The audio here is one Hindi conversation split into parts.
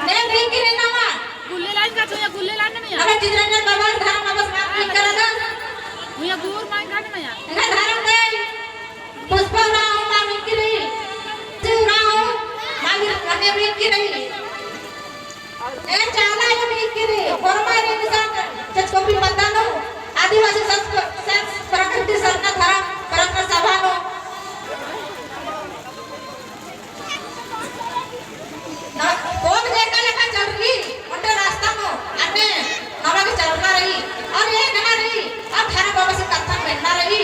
ने बिकी रे नामा गुल्ले लाइन का तो या गुल्ले लाइन में या अबे चित्रंजन बाबा धर्म बाबा बात नहीं करना मुया दूर माइन खाने में या एका धर्म दे पुष्पराव मा बिकी रे चिराव मागिर कने बिकी रे ए चाला ये बिकी रे परमारी निशान चचकोपी मतदानो आदिवासी संस्कृति प्रकृति सरना धर्म परंपरा सभानो ना कौन देखा लेखा चल रही उनके रास्ता में अन्य नवा के चलना रही और ये कहना रही अब थाना बाबा से कथा बैठना रही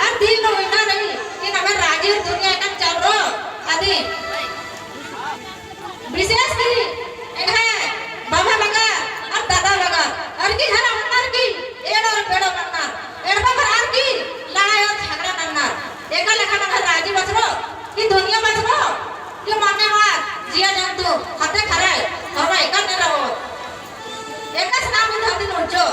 और दिल में बैठना रही कि नवा राजीव दुनिया का चल रहा आदि विशेष की एक है बाबा लगा और दादा लगा और की घर अन्नार की एड़ और पेड़ो अन्नार एड़ पर आर की लड़ाई और झगड़ा अन्नार एका लेखा नवा राजीव बचरो कि दुनिया बचरो कि माने जिया जंतु हाथे खरे और एका ने रहो एका नाम धरती नोचो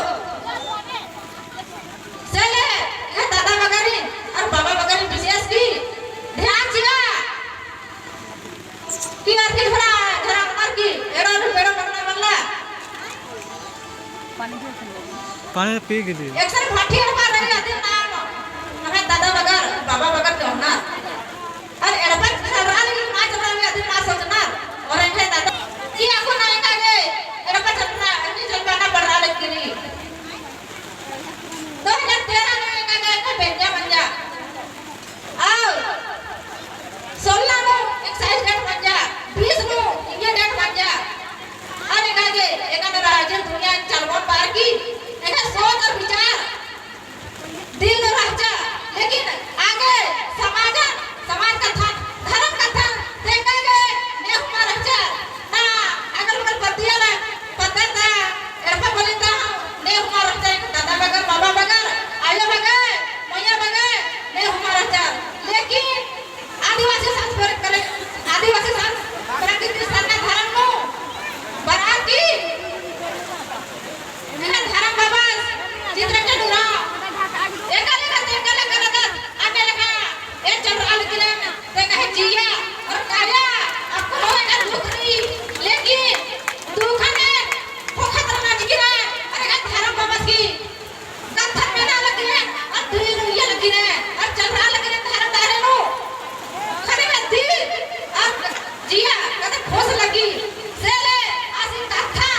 चले ये दादा बगारी और बाबा बगारी विशेष की ध्यान जिया कि और की भरा घरा उमर की एड़ा और पेड़ो बनने वाला पानी पी के दी एक सर फाटी मार रही आदि नाम हमें दादा बगार बाबा बगार कहना और एड़ा पर खरा लगी मां चला रही आदि मां सोचना और इनके दादा कि आपको ना इनका के एड़ा पर चलना अन्य चलना पड़ रहा लेकिन 2013 में इनका के बेंजा बंजा आओ 16 में एक्साइज डेट बन जा 20 में इंडिया डेट बन जा और इनका के एक राज्य दुनिया चलवन पार की इनका सोच और विचार दिल में रह जा लेकिन आगे समाज का था धर्म का था देखा गए ने हमारा जा ना अगर बगल पतिया ना पता था एरपा बोलता ने हमारा जा दादा बगल बाबा बगल आया बगल मैया बगल ने हमारा जा लेकिन आदिवासी संस्कृति करे आदिवासी प्रकृति सरना धर्म को बना की मेरा धर्म बाबा चित्रंजन उराव एका लेखा आगे लगा ए चंद्राल के देखा है जिया और काया आपको होगा दुख नहीं लेकिन दुख है वो खतरनाक गिरा अरे धर्म बाबा की कथा में ना लगी है और दिल ये लगी है और चंद्राल लगी है धर्म दारे नो खरे में दिल और जिया कदे खोस लगी से ले आसी कथा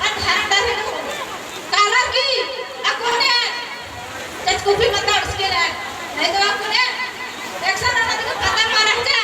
और धर्म दारे नो काला की अकोने चचकुपी मत उसके लिए नहीं तो आपको ने एक्शन आना तो पता मारा जा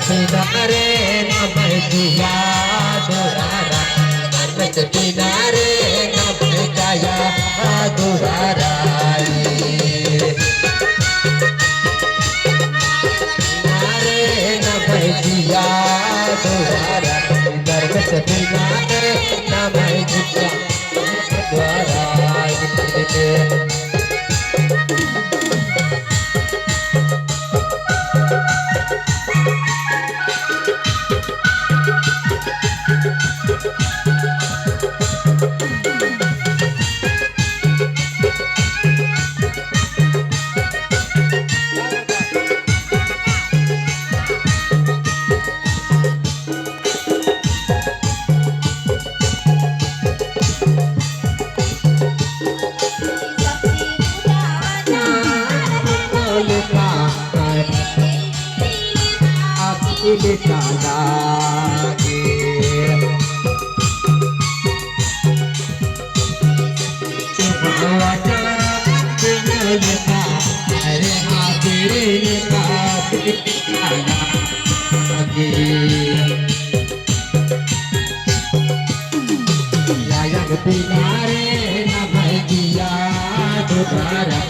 किनारे न भैया दुरारा धर्म किनारे न भैया दुरारा किनारे न भैया दुरारा धर्म किनारे न भैया दुरारा किनारे न भैया दुबारा